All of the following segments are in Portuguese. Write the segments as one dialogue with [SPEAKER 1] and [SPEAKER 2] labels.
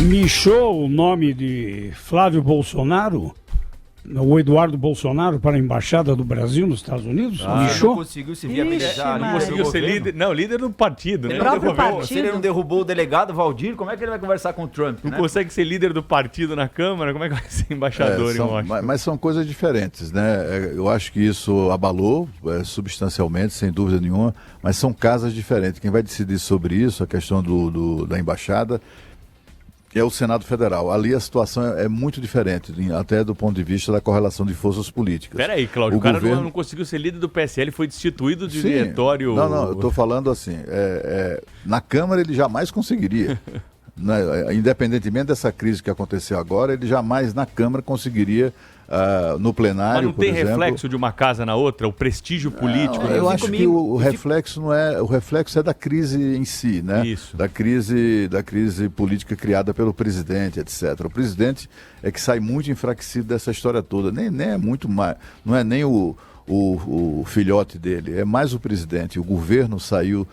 [SPEAKER 1] Michou o nome de Flávio Bolsonaro, o Eduardo Bolsonaro, para a Embaixada do Brasil nos Estados Unidos?
[SPEAKER 2] Michou? Não conseguiu se viabilizar.
[SPEAKER 3] Não conseguiu ser líder. Não, líder do partido.
[SPEAKER 2] Ele não derrubou, se ele não derrubou o delegado Valdir, como é que ele vai conversar com o Trump?
[SPEAKER 3] Não consegue ser líder do partido na Câmara, como é que vai ser embaixador em Washington?
[SPEAKER 4] Mas são coisas diferentes, né? Eu acho que isso abalou substancialmente, sem dúvida nenhuma, mas são casas diferentes. Quem vai decidir sobre isso, a questão da embaixada, é o Senado Federal. Ali a situação é muito diferente, até do ponto de vista da correlação de forças políticas.
[SPEAKER 3] Peraí, Cláudio, o cara não conseguiu ser líder do PSL, foi destituído do diretório...
[SPEAKER 4] Não, eu estou falando assim, na Câmara ele jamais conseguiria. Né? Independentemente dessa crise que aconteceu agora, ele jamais na Câmara conseguiria, no plenário, por exemplo...
[SPEAKER 3] Mas não tem reflexo de uma casa na outra? O prestígio político?
[SPEAKER 4] Não, eu acho que o reflexo não é... O reflexo é da crise em si, né?
[SPEAKER 3] Isso.
[SPEAKER 4] Da crise política criada pelo presidente, etc. O presidente é que sai muito enfraquecido dessa história toda. Nem é muito mais... Não é nem o filhote dele, é mais o presidente. O governo saiu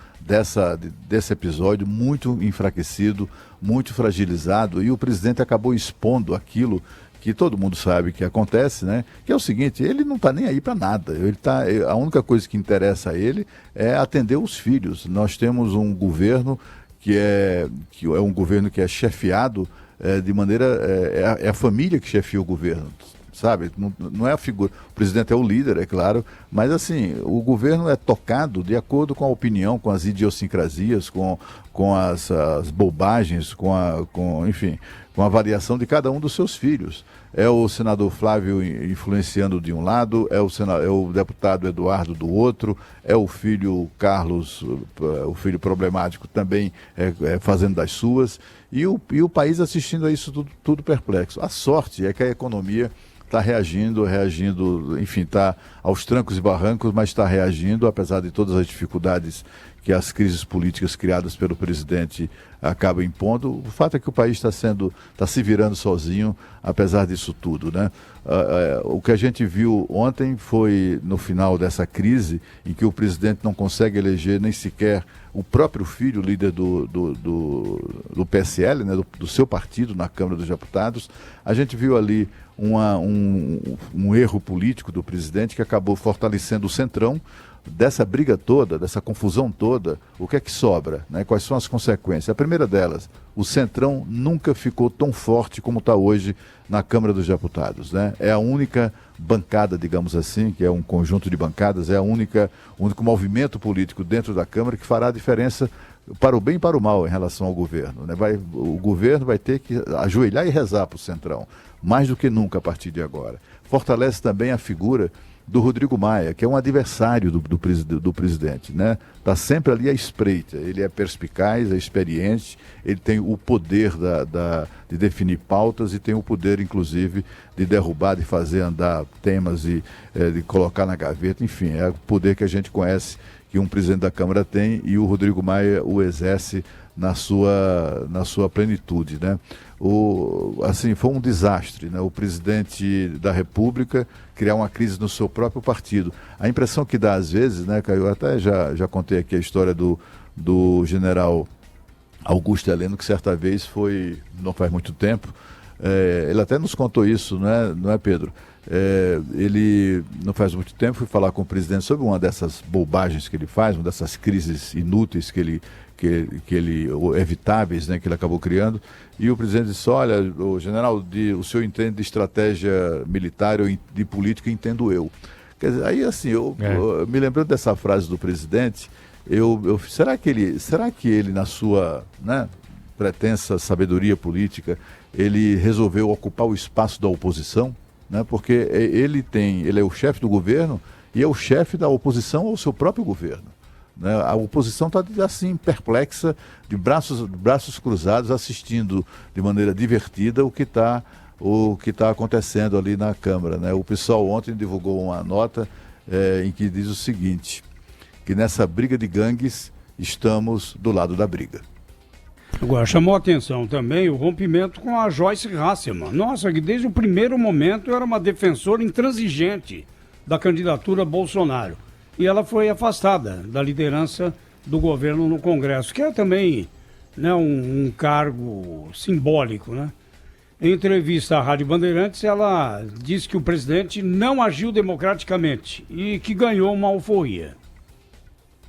[SPEAKER 4] desse episódio muito enfraquecido, muito fragilizado, e o presidente acabou expondo aquilo que todo mundo sabe que acontece, né? Que é o seguinte, ele não está nem aí para nada. A única coisa que interessa a ele é atender os filhos. Nós temos um governo que é um governo que é chefiado de maneira... É a família que chefia o governo, sabe? Não é a figura... O presidente é o líder, é claro, mas assim, o governo é tocado de acordo com a opinião, com as idiosincrasias, com as bobagens, enfim, com a variação de cada um dos seus filhos. É o senador Flávio influenciando de um lado, é o deputado Eduardo do outro, é o filho Carlos, o filho problemático também fazendo das suas, e o país assistindo a isso tudo perplexo. A sorte é que a economia está reagindo, enfim, está aos trancos e barrancos, mas está reagindo, apesar de todas as dificuldades que as crises políticas criadas pelo presidente acabam impondo. O fato é que o país está se virando sozinho, apesar disso tudo, né? O que a gente viu ontem foi, no final dessa crise, em que o presidente não consegue eleger nem sequer o próprio filho, líder do PSL, né, do seu partido na Câmara dos Deputados. A gente viu ali um erro político do presidente que acabou fortalecendo o Centrão. Dessa briga toda, dessa confusão toda, o que é que sobra? Né? Quais são as consequências? A primeira delas, o Centrão nunca ficou tão forte como está hoje na Câmara dos Deputados. Né? É a única bancada, digamos assim, que é um conjunto de bancadas, é o único movimento político dentro da Câmara que fará a diferença para o bem e para o mal em relação ao governo. Né? O governo vai ter que ajoelhar e rezar para o Centrão, mais do que nunca a partir de agora. Fortalece também a figura do Rodrigo Maia, que é um adversário do presidente, né? Está sempre ali à espreita, ele é perspicaz, é experiente, ele tem o poder de definir pautas e tem o poder, inclusive, de derrubar, de fazer andar temas e de colocar na gaveta, enfim, é o poder que a gente conhece que um presidente da Câmara tem e o Rodrigo Maia o exerce na sua plenitude, né? Assim, foi um desastre, né? O presidente da República criar uma crise no seu próprio partido. A impressão que dá às vezes, né, Caio, eu até já contei aqui a história do general Augusto Heleno, que certa vez não faz muito tempo, ele até nos contou isso, não é, Pedro? Ele, não faz muito tempo, foi falar com o presidente sobre uma dessas bobagens que ele faz, uma dessas crises inúteis que ele evitáveis, né, que ele acabou criando, e o presidente disse: olha, o general, o senhor entende de estratégia militar, de política entendo eu. Quer dizer, aí assim, eu me lembrando dessa frase do presidente, será que ele na sua, né, pretensa sabedoria política, ele resolveu ocupar o espaço da oposição? Né, porque ele é o chefe do governo e é o chefe da oposição ao seu próprio governo. Né? A oposição está assim, perplexa, de braços cruzados, assistindo de maneira divertida o que está acontecendo ali na Câmara. Né? O pessoal ontem divulgou uma nota em que diz o seguinte, que nessa briga de gangues estamos do lado da briga.
[SPEAKER 1] Agora, chamou a atenção também o rompimento com a Joyce Hasselmann. Nossa, que desde o primeiro momento era uma defensora intransigente da candidatura Bolsonaro. E ela foi afastada da liderança do governo no Congresso, que é também né, um cargo simbólico, né? Em entrevista à Rádio Bandeirantes, ela disse que o presidente não agiu democraticamente e que ganhou uma alforria.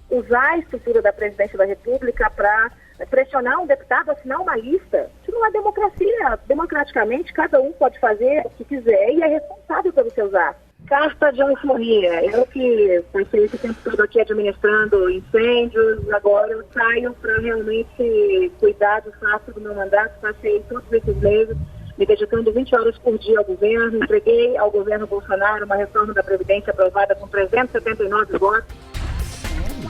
[SPEAKER 5] Usar a estrutura da presidência da República para pressionar um deputado a assinar uma lista, isso não é democracia. Democraticamente, cada um pode fazer o que quiser e é responsável pelos seus atos. Carta de alforria. Eu que passei esse tempo todo aqui administrando incêndios, agora eu saio para realmente cuidar do fato do meu mandato. Passei todos esses meses me dedicando 20 horas por dia ao governo, entreguei ao governo Bolsonaro uma reforma da Previdência aprovada com 379 votos.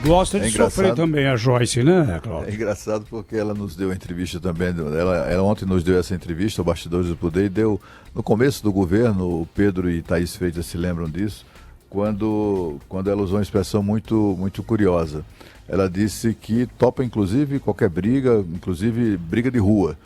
[SPEAKER 1] Gosta de sofrer também a Joyce, né, Cláudio?
[SPEAKER 4] É engraçado porque ela nos deu a entrevista também, ela ontem nos deu essa entrevista, o Bastidores do Poder, e deu, no começo do governo, o Pedro e Thaís Freitas se lembram disso, quando ela usou uma expressão muito curiosa. Ela disse que topa, inclusive, qualquer briga, inclusive briga de rua.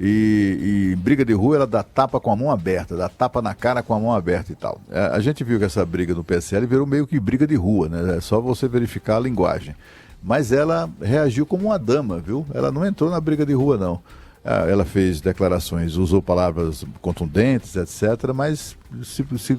[SPEAKER 4] E briga de rua ela dá tapa com a mão aberta, dá tapa na cara com a mão aberta e tal. A gente viu que essa briga no PSL virou meio que briga de rua, né? É só você verificar a linguagem. Mas ela reagiu como uma dama, viu? Ela não entrou na briga de rua, não. Ela fez declarações, usou palavras contundentes, etc., mas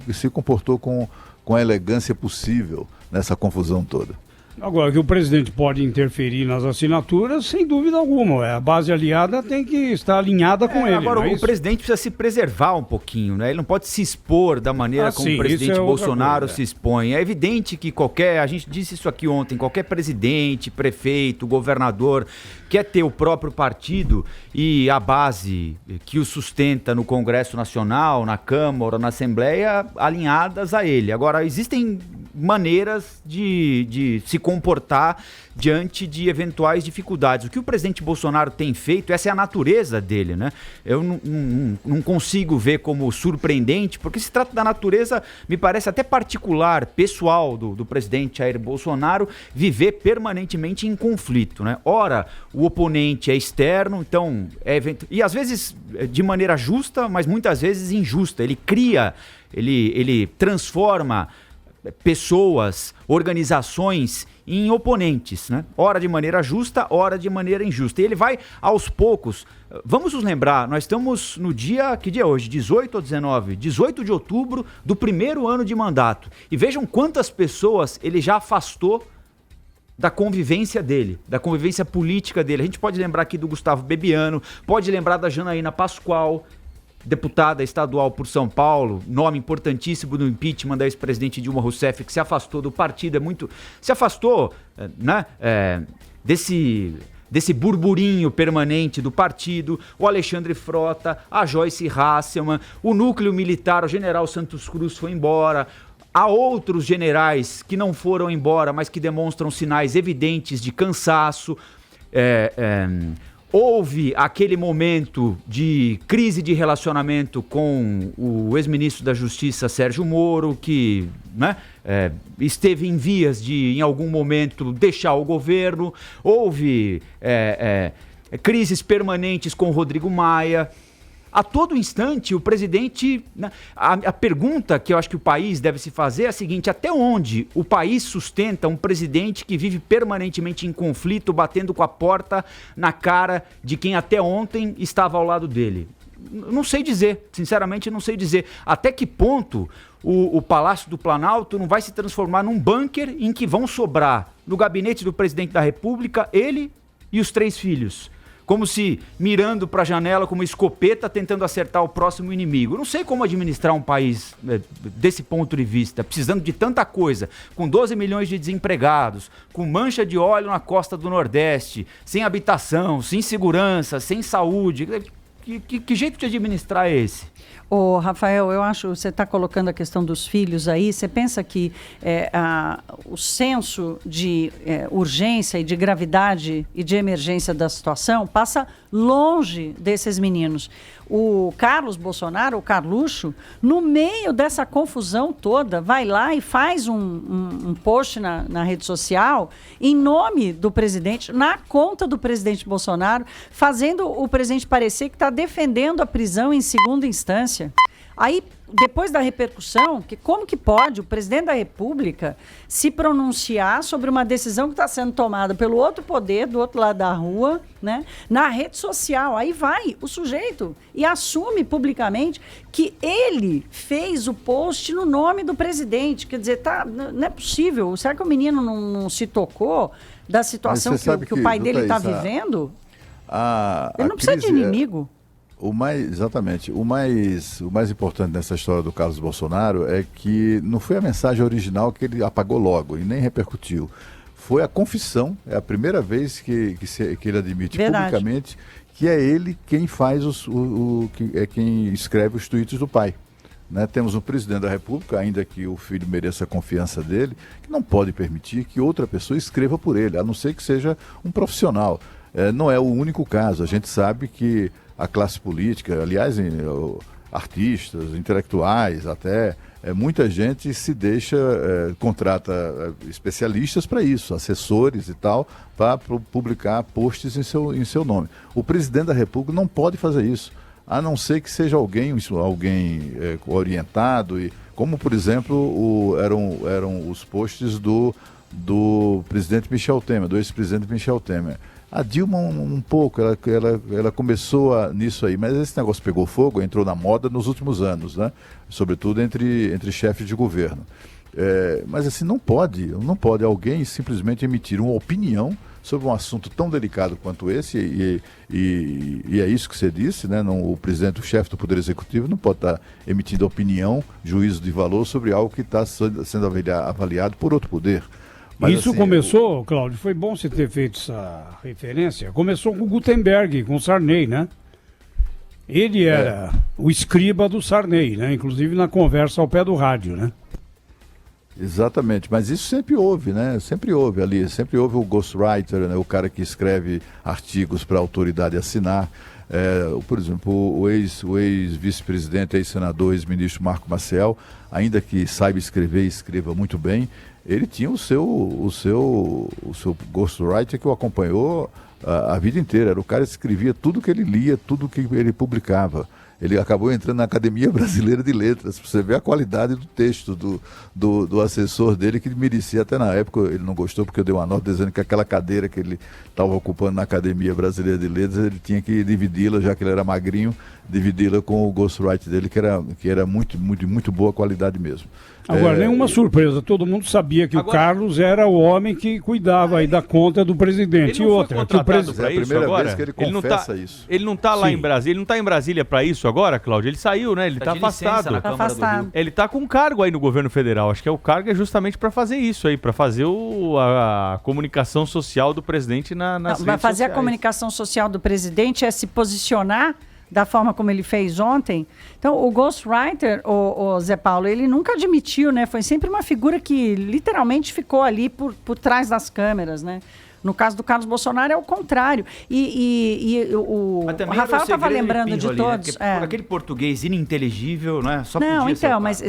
[SPEAKER 4] se comportou com a elegância possível nessa confusão toda.
[SPEAKER 1] Agora, que o presidente pode interferir nas assinaturas, sem dúvida alguma. A base aliada tem que estar alinhada com ele.
[SPEAKER 2] Agora,
[SPEAKER 1] o
[SPEAKER 2] presidente precisa se preservar um pouquinho, né? Ele não pode se expor da maneira como o presidente Bolsonaro se expõe. É evidente que a gente disse isso aqui ontem, qualquer presidente, prefeito, governador quer ter o próprio partido e a base que o sustenta no Congresso Nacional, na Câmara, na Assembleia, alinhadas a ele. Agora, existem maneiras de se comportar diante de eventuais dificuldades. O que o presidente Bolsonaro tem feito, essa é a natureza dele, né? Eu não consigo ver como surpreendente, porque se trata da natureza, me parece até particular, pessoal do presidente Jair Bolsonaro, viver permanentemente em conflito, né? Ora, o oponente é externo, então e às vezes de maneira justa, mas muitas vezes injusta. Ele cria, ele transforma pessoas, organizações em oponentes, né? Ora de maneira justa, ora de maneira injusta. E ele vai aos poucos. Vamos nos lembrar, nós estamos no dia, que dia é hoje? 18 ou 19? 18 de outubro do primeiro ano de mandato. E vejam quantas pessoas ele já afastou da convivência dele, da convivência política dele. A gente pode lembrar aqui do Gustavo Bebiano, pode lembrar da Janaína Pascoal, deputada estadual por São Paulo, nome importantíssimo no impeachment da ex-presidente Dilma Rousseff, que se afastou do partido, se afastou, né, desse burburinho permanente do partido, o Alexandre Frota, a Joyce Hasselmann, o núcleo militar, o general Santos Cruz foi embora. Há outros generais que não foram embora, mas que demonstram sinais evidentes de cansaço. Houve aquele momento de crise de relacionamento com o ex-ministro da Justiça, Sérgio Moro, que, né, esteve em vias de, em algum momento, deixar o governo. Houve crises permanentes com Rodrigo Maia. A todo instante, o presidente... Né, a pergunta que eu acho que o país deve se fazer é a seguinte: até onde o país sustenta um presidente que vive permanentemente em conflito, batendo com a porta na cara de quem até ontem estava ao lado dele? Não sei dizer, sinceramente não sei dizer. Até que ponto o Palácio do Planalto não vai se transformar num bunker em que vão sobrar, no gabinete do presidente da República, ele e os 3 filhos. Como se mirando para a janela com uma escopeta tentando acertar o próximo inimigo. Não sei como administrar um país desse ponto de vista, precisando de tanta coisa, com 12 milhões de desempregados, com mancha de óleo na costa do Nordeste, sem habitação, sem segurança, sem saúde. Que jeito de administrar é esse?
[SPEAKER 6] Ô, Rafael, eu acho que você está colocando a questão dos filhos aí. Você pensa que o senso de urgência e de gravidade e de emergência da situação passa longe desses meninos. O Carlos Bolsonaro, o Carluxo, no meio dessa confusão toda, vai lá e faz um post na rede social em nome do presidente, na conta do presidente Bolsonaro, fazendo o presidente parecer que está defendendo a prisão em segunda instância. Aí, depois da repercussão, como que pode o presidente da República se pronunciar sobre uma decisão que está sendo tomada pelo outro poder, do outro lado da rua, né, na rede social? Aí vai o sujeito e assume publicamente que ele fez o post no nome do presidente. Quer dizer, não é possível. Será que o menino não se tocou da situação que o pai dele está vivendo? Ele não precisa de inimigo.
[SPEAKER 4] Exatamente. O mais importante nessa história do Carlos Bolsonaro é que não foi a mensagem original que ele apagou logo e nem repercutiu. Foi a confissão, é a primeira vez que ele admite publicamente que é ele quem faz quem escreve os tweets do pai. Né? Temos um presidente da República, ainda que o filho mereça a confiança dele, que não pode permitir que outra pessoa escreva por ele, a não ser que seja um profissional. Não é o único caso. A gente sabe que a classe política, aliás, artistas, intelectuais, até muita gente se deixa, contrata especialistas para isso, assessores e tal, para publicar posts em seu nome. O presidente da República não pode fazer isso, a não ser que seja alguém orientado, como, por exemplo, eram os posts do presidente Michel Temer, do ex-presidente Michel Temer. A Dilma um pouco, ela começou nisso aí, mas esse negócio pegou fogo, entrou na moda nos últimos anos, né? Sobretudo entre chefes de governo. Mas assim, não pode alguém simplesmente emitir uma opinião sobre um assunto tão delicado quanto esse, e é isso que você disse, né? O presidente, o chefe do Poder Executivo, não pode estar emitindo opinião, juízo de valor sobre algo que está sendo avaliado por outro poder. Mas
[SPEAKER 1] isso assim, começou, Cláudio, foi bom você ter feito essa referência, começou com o Gutenberg, com o Sarney, né? Ele era o escriba do Sarney, né? Inclusive na conversa ao pé do rádio, né?
[SPEAKER 4] Exatamente, mas isso sempre houve, né? Sempre houve o ghostwriter, né? O cara que escreve artigos para a autoridade assinar. Por exemplo, o ex-vice-presidente, ex-senador, ex-ministro Marco Maciel, ainda que saiba escrever e escreva muito bem, ele tinha o seu ghostwriter que o acompanhou a vida inteira. Era o cara que escrevia tudo que ele lia, tudo que ele publicava. Ele acabou entrando na Academia Brasileira de Letras, para você ver a qualidade do texto do assessor dele, que merecia, até na época ele não gostou, porque eu dei uma nota dizendo que aquela cadeira que ele estava ocupando na Academia Brasileira de Letras, ele tinha que dividir-la, já que ele era magrinho, dividi-la com o ghostwriter dele, que era muito boa qualidade mesmo.
[SPEAKER 1] Agora, nenhuma surpresa, todo mundo sabia que o Carlos era o homem que cuidava aí da conta do presidente. E outra, que o presidente...
[SPEAKER 4] É a primeira vez que ele confessa isso.
[SPEAKER 3] Ele não está lá em Brasília, ele não está em Brasília para isso agora, Cláudio? Ele saiu, né? Ele está afastado. Ele está com um cargo aí no governo federal. Acho que o cargo é justamente para fazer isso aí, para fazer a comunicação social do presidente nas redes sociais.
[SPEAKER 6] Vai fazer a comunicação social do presidente é se posicionar da forma como ele fez ontem. Então, o ghostwriter, o Zé Paulo, ele nunca admitiu, né? Foi sempre uma figura que literalmente ficou ali por trás das câmeras, né? No caso do Carlos Bolsonaro é o contrário. O Rafael estava lembrando de todos.
[SPEAKER 2] Né? Por aquele português ininteligível, né? Só
[SPEAKER 6] não, então, mas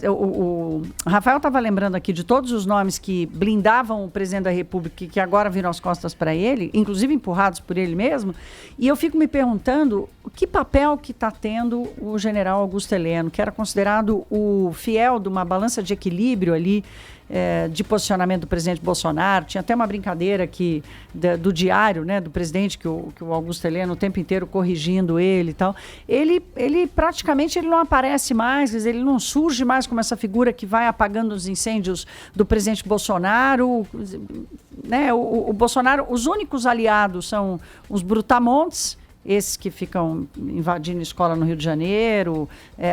[SPEAKER 6] o Rafael estava lembrando aqui de todos os nomes que blindavam o presidente da República, que agora viram as costas para ele, inclusive empurrados por ele mesmo. E eu fico me perguntando que papel que está tendo o general Augusto Heleno, que era considerado o fiel de uma balança de equilíbrio ali, de posicionamento do presidente Bolsonaro. Tinha até uma brincadeira do diário, né, do presidente, que o Augusto Heleno o tempo inteiro corrigindo ele e tal. Ele praticamente não aparece mais, quer dizer, ele não surge mais como essa figura que vai apagando os incêndios do presidente Bolsonaro. Né, o Bolsonaro, os únicos aliados são os brutamontes, esses que ficam invadindo escola no Rio de Janeiro,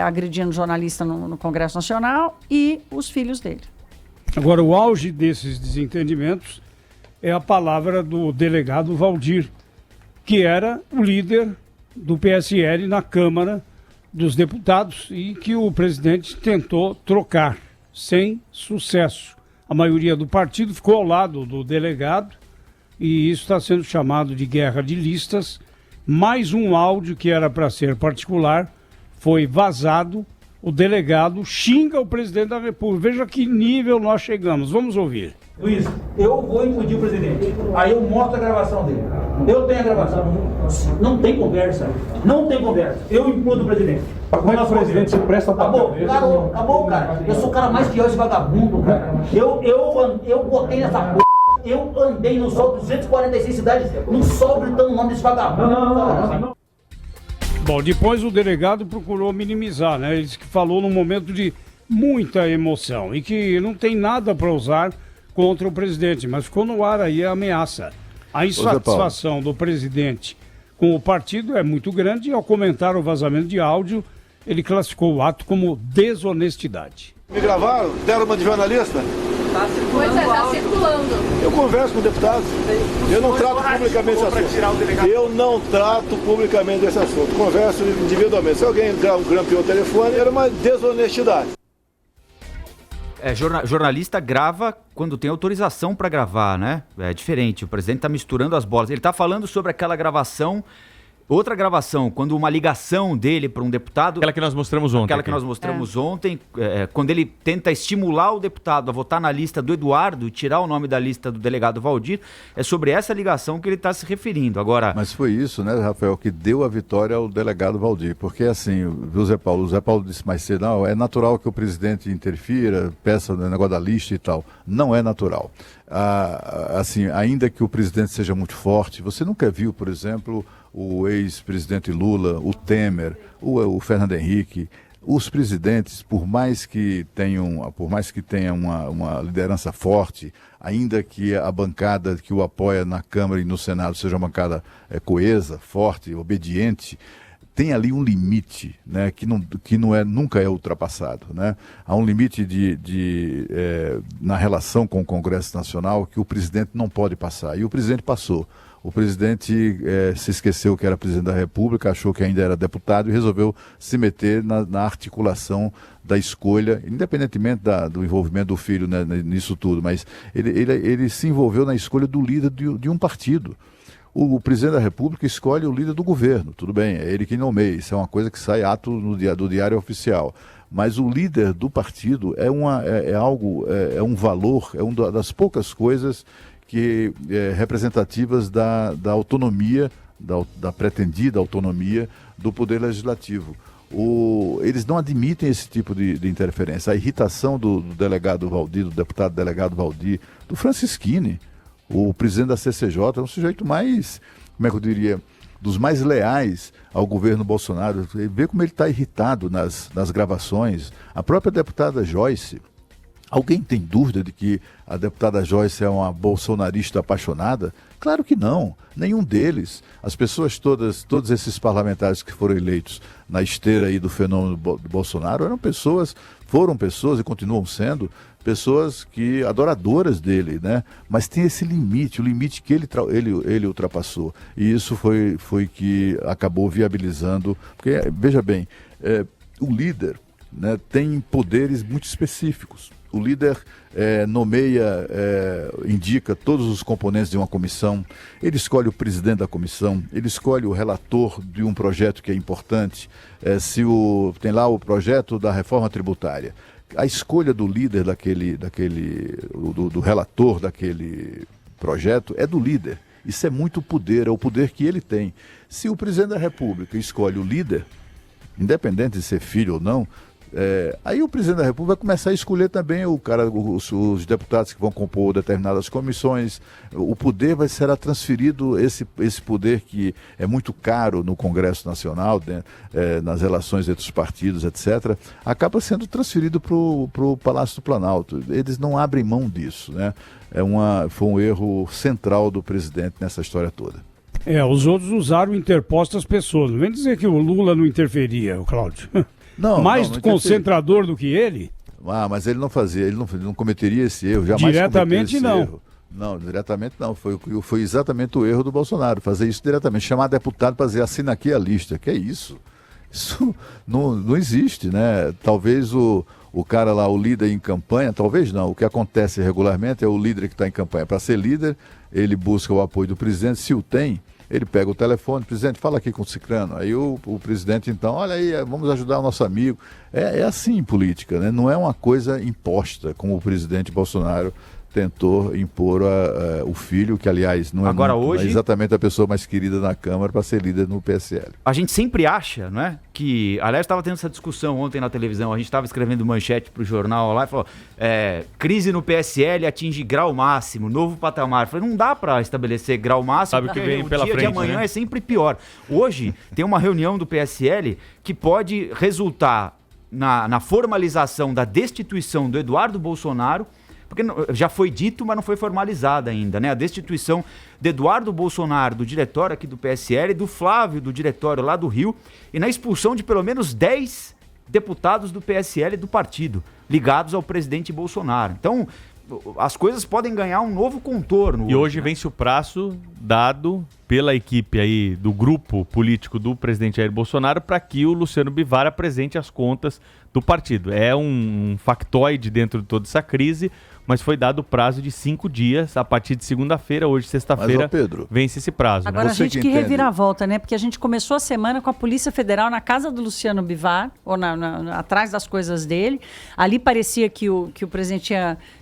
[SPEAKER 6] agredindo jornalista no Congresso Nacional, e os filhos dele.
[SPEAKER 1] Agora, o auge desses desentendimentos é a palavra do delegado Valdir, que era o líder do PSL na Câmara dos Deputados e que o presidente tentou trocar, sem sucesso. A maioria do partido ficou ao lado do delegado e isso está sendo chamado de guerra de listas. Mais um áudio que era para ser particular foi vazado o delegado xinga o presidente da República. Veja que nível nós chegamos. Vamos ouvir.
[SPEAKER 7] Luiz, eu vou impedir o presidente. Aí eu mostro a gravação dele. Eu tenho a gravação. Não tem conversa. Não tem conversa. Eu implodo o presidente.
[SPEAKER 8] Como é que o presidente se presta pra
[SPEAKER 7] Acabou, cara. Eu sou o cara mais fiel esse vagabundo, cara. Eu botei nessa p. Eu andei no sol 246 cidades, no sol gritando o nome desse vagabundo. Não.
[SPEAKER 1] Bom, depois o delegado procurou minimizar, né? Ele disse que falou num momento de muita emoção e que não tem nada para usar contra o presidente, mas ficou no ar aí a ameaça. A insatisfação do presidente com o partido é muito grande e ao comentar o vazamento de áudio, ele classificou o ato como desonestidade.
[SPEAKER 9] Me gravaram? Deram uma de jornalista?
[SPEAKER 10] Pois é, está circulando.
[SPEAKER 9] Eu converso com deputados. Eu não trato publicamente esse assunto. Eu não trato publicamente esse assunto. Converso individualmente. Se alguém grampeou o telefone, era uma desonestidade.
[SPEAKER 2] Jornalista grava quando tem autorização para gravar, né? É diferente, o presidente está misturando as bolas. Ele está falando sobre aquela gravação, outra gravação, quando uma ligação dele para um deputado...
[SPEAKER 3] Aquela que nós mostramos ontem.
[SPEAKER 2] Aquela que nós mostramos ontem, quando ele tenta estimular o deputado a votar na lista do Eduardo, tirar o nome da lista do delegado Valdir, é sobre essa ligação que ele está se referindo. Agora...
[SPEAKER 4] Mas foi isso, né, Rafael, que deu a vitória ao delegado Valdir, porque assim, o Zé Paulo disse mais cedo, não, é natural que o presidente interfira, peça o negócio da lista e tal. Não é natural. Assim, ainda que o presidente seja muito forte, você nunca viu, por exemplo, o ex-presidente Lula, o Temer, o Fernando Henrique, os presidentes, por mais que tenham uma liderança forte, ainda que a bancada que o apoia na Câmara e no Senado seja uma bancada coesa, forte, obediente, tem ali um limite, né, que nunca é ultrapassado, né? Há um limite na relação com o Congresso Nacional que o presidente não pode passar, e o presidente passou. O presidente se esqueceu que era presidente da República, achou que ainda era deputado e resolveu se meter na articulação da escolha, independentemente do envolvimento do filho, né, nisso tudo, mas ele se envolveu na escolha do líder de um partido. O presidente da República escolhe o líder do governo, tudo bem, é ele quem nomeia, isso é uma coisa que sai ato do Diário Oficial. Mas o líder do partido é um valor, é uma das poucas coisas representativas da autonomia, da pretendida autonomia do Poder Legislativo. Eles não admitem esse tipo de interferência. A irritação do delegado Valdir, do deputado delegado Valdir, do Francisquini, o presidente da CCJ, é um sujeito mais, como é que eu diria, dos mais leais ao governo Bolsonaro. Vê como ele está irritado nas gravações. A própria deputada Joyce. Alguém tem dúvida de que a deputada Joyce é uma bolsonarista apaixonada? Claro que não, nenhum deles. As pessoas todos esses parlamentares que foram eleitos na esteira aí do fenômeno do Bolsonaro foram pessoas e continuam sendo pessoas adoradoras dele, né? Mas tem esse limite, o limite que ele ultrapassou. E isso foi que acabou viabilizando, porque, veja bem, o líder, né, tem poderes muito específicos. O líder indica todos os componentes de uma comissão, ele escolhe o presidente da comissão, ele escolhe o relator de um projeto que é importante, tem lá o projeto da reforma tributária. A escolha do líder do relator daquele projeto é do líder. Isso é muito poder, é o poder que ele tem. Se o presidente da República escolhe o líder, independente de ser filho ou não, aí o presidente da República vai começar a escolher também os deputados que vão compor determinadas comissões. O poder será transferido, esse poder que é muito caro no Congresso Nacional, né, nas relações entre os partidos, etc., acaba sendo transferido para o Palácio do Planalto. Eles não abrem mão disso, né? Foi um erro central do presidente nessa história toda.
[SPEAKER 1] Os outros usaram interpostas pessoas. Não vem dizer que o Lula não interferia, o Cláudio. Mais concentrador do que ele?
[SPEAKER 4] Mas ele não fazia, ele não cometeria esse erro, jamais
[SPEAKER 1] diretamente
[SPEAKER 4] esse
[SPEAKER 1] não.
[SPEAKER 4] Erro. Não, diretamente não. Foi exatamente o erro do Bolsonaro, fazer isso diretamente, chamar deputado para dizer, assina aqui a lista. Que é isso? Isso não existe, né? Talvez o cara lá, o líder em campanha, talvez não. O que acontece regularmente é o líder que está em campanha. Para ser líder, ele busca o apoio do presidente, se o tem, ele pega o telefone, presidente, fala aqui com o ciclano. Aí o presidente, então, olha aí, vamos ajudar o nosso amigo. É assim em política, né? Não é uma coisa imposta, como o presidente Bolsonaro tentou impor o filho, que aliás não é,
[SPEAKER 2] agora,
[SPEAKER 4] muito,
[SPEAKER 2] hoje,
[SPEAKER 4] é exatamente a pessoa mais querida na Câmara para ser líder no PSL.
[SPEAKER 2] A gente sempre acha, não é? Que, aliás, estava tendo essa discussão ontem na televisão, a gente estava escrevendo manchete para o jornal lá e falou, crise no PSL atinge grau máximo, novo patamar. Eu falei, não dá para estabelecer grau máximo,
[SPEAKER 3] sabe porque que vem pela
[SPEAKER 2] dia
[SPEAKER 3] frente,
[SPEAKER 2] de amanhã,
[SPEAKER 3] né?
[SPEAKER 2] É sempre pior. Hoje tem uma reunião do PSL que pode resultar na formalização da destituição do Eduardo Bolsonaro, porque já foi dito, mas não foi formalizada ainda, né? A destituição de Eduardo Bolsonaro, do diretório aqui do PSL, do Flávio, do diretório lá do Rio, e na expulsão de pelo menos 10 deputados do PSL do partido, ligados ao presidente Bolsonaro. Então, as coisas podem ganhar um novo contorno.
[SPEAKER 3] E hoje vence o prazo dado pela equipe aí do grupo político do presidente Jair Bolsonaro para que o Luciano Bivar apresente as contas do partido. É um factoide dentro de toda essa crise, mas foi dado o prazo de 5 dias a partir de segunda-feira, hoje sexta-feira, vence esse prazo.
[SPEAKER 6] Agora,
[SPEAKER 3] né?
[SPEAKER 6] a gente que reviravolta, né? Porque a gente começou a semana com a Polícia Federal na casa do Luciano Bivar, ou atrás das coisas dele. Ali parecia que o presidente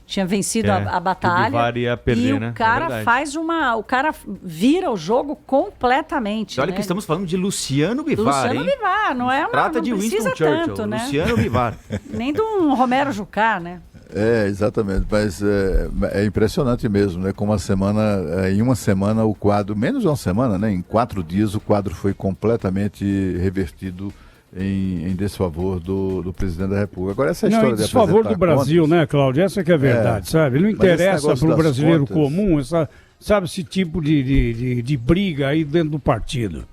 [SPEAKER 6] tinha vencido a batalha.
[SPEAKER 3] O Bivar ia perder,
[SPEAKER 6] e
[SPEAKER 3] né?
[SPEAKER 6] o cara o cara vira o jogo completamente.
[SPEAKER 2] Olha que estamos falando de Luciano Bivar,
[SPEAKER 6] Luciano Bivar, não é uma...
[SPEAKER 2] Trata de Winston Churchill,
[SPEAKER 6] tanto, né?
[SPEAKER 2] Luciano Bivar.
[SPEAKER 6] Nem de um Romero Jucá, né?
[SPEAKER 4] Exatamente, mas é impressionante mesmo, né? Como em uma semana o quadro, menos de uma semana, né? Em 4 dias o quadro foi completamente revertido em desfavor do presidente da República. Agora essa história de
[SPEAKER 1] desfavor do Brasil,
[SPEAKER 4] contas,
[SPEAKER 1] né, Cláudio? Essa que é a verdade, sabe? Não interessa para o brasileiro comum, sabe, esse tipo de briga aí dentro do partido.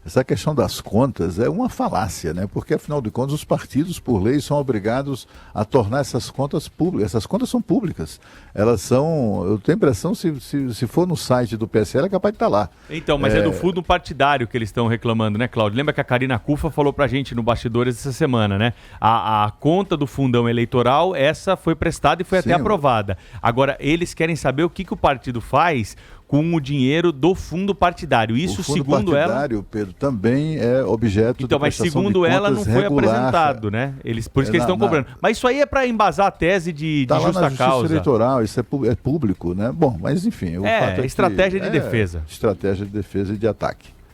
[SPEAKER 4] Essa questão das contas é uma falácia, né? Porque, afinal de contas, os partidos, por lei, são obrigados a tornar essas contas públicas. Essas contas são públicas. Elas são... Eu tenho a impressão, se for no site do PSL, é capaz de estar lá.
[SPEAKER 3] Então, mas é do fundo partidário que eles estão reclamando, né, Cláudio? Lembra que a Karina Cufa falou pra gente no Bastidores essa semana, né? A conta do fundão eleitoral, essa foi prestada e foi até aprovada. Agora, eles querem saber o que o partido faz com o dinheiro do fundo partidário. Isso, segundo ela...
[SPEAKER 4] O fundo partidário, Pedro, também é objeto
[SPEAKER 3] de prestação de contas. Então, mas segundo ela, não foi apresentado, né? Por isso que eles estão cobrando. Mas isso aí é para embasar a tese de justa
[SPEAKER 4] lá na
[SPEAKER 3] causa.
[SPEAKER 4] Justiça eleitoral, isso é público, né? Bom, mas enfim... O fato
[SPEAKER 3] estratégia de defesa.
[SPEAKER 4] Estratégia de defesa e de ataque.